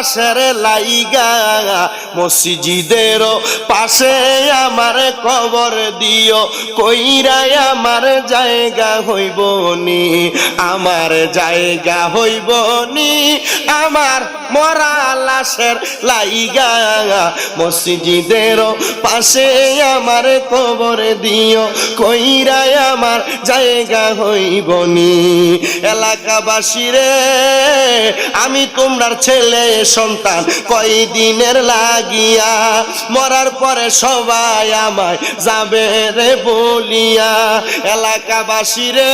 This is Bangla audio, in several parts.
লাশের লাইগা মসজিদের পাশে আমার কবর দিও কইরাই আমার জায়গা হইব নি আমার জায়গা হইব নি আমার মরা লাশের লাইগা মসজিদের পাশে আমার কবর দিও কইরাই আমার জায়গা হইব নি এলাকাবাসী রে আমি তোমরার ছেলে সন্তান কয়দিনের লাগিয়া মরার পরে সবাই আমায় যাবে রে বলিয়া এলাকাবাসী রে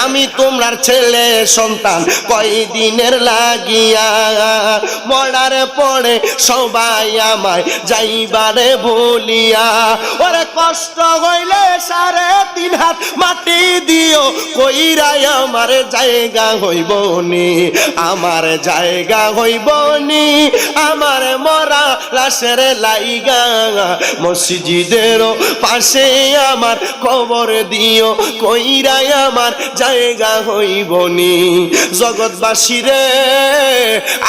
আমি তোমরার ছেলে সন্তান কয়দিনের লাগিয়া মরার পরে সবাই আমায় যাইবারে বলিয়া ওরে কষ্ট হইলে 3.5 হাত মাটি দিও কইরাই আমার জায়গা হইব নি আমার জায়গা হইব নি আমার মরা লাশের লাইগা মসজিদের পাশে আমার কবর দিও কইরাই আমার জায়গা হইব নি জগৎবাসী রে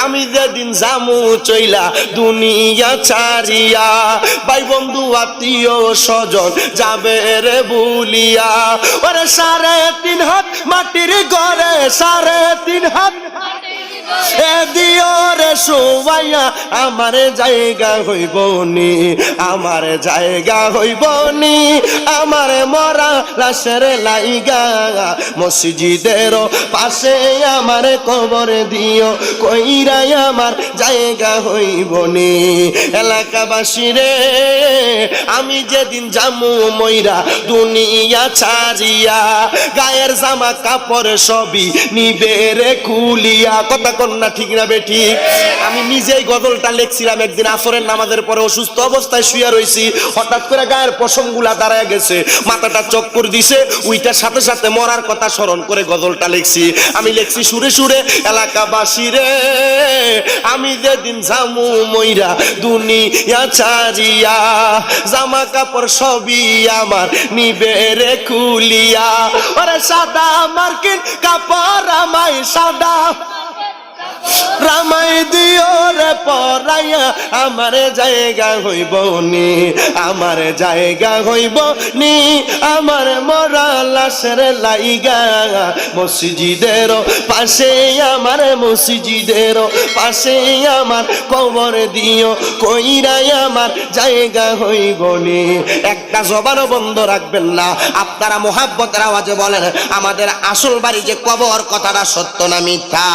আমি যেদিন জামু চইলা দুনিয়া ছাড়িয়া ভাই বন্ধু আত্মীয় স্বজন যাবে রে বুলিয়া ওরে 3.5 হাত মাটির ঘরে 3.5 হাত এ দিও রে শুবাইয়া আমার জায়গা হইব নি আমার জায়গা হইব নি আমার মরা লাশের লাইগা মসজিদের পাশে আমার কবর দিও কইরাই আমার জায়গা হইব নি এলাকাবাসী রে আমি যেদিন জামু মইরা দুনিয়া ছাড়িয়া গায়ের জামা কাপড় সবই নিবে রে খুলিয়া কথা কন্যা ঠিক না বেঠিক আমি নিজেই গজলটা লিখছিলাম একদিন আসরের নামাজের পরে অসুস্থ অবস্থায় শুয়ে রইছি হঠাৎ করে গায়ের পশমগুলা দাঁড়ায় গেছে মাথাটা চক্কর দিছে ওইটার সাথে সাথে মরার কথা স্মরণ করে গজলটা লিখছি আমি লিখছি সুরে সুরে এলাকাবাসী রে আমি যেদিন জামু মইরা দুনিয়া ছাড়িয়া জামা কাপড় সবই আমার নিবে রে খুলিয়া ওরে সাদা মার্কিন কাপড় আমায় সাদা রামাই দিও রে পরাইয়া আমার জায়গা হইব নি আমার জায়গা হইব নি আমার মরা লাশের লাইগা মসজিদের পাশে আমার মসজিদের পাশে আমার কবর দিও কইরাই আমার জায়গা হইব নি একটা জবানও বন্ধ রাখবেন না আপনারা মোহাব্বতের আওয়াজে বলেন আমাদের আসল বাড়ি যে কবর কথাটা সত্য না মিথ্যা।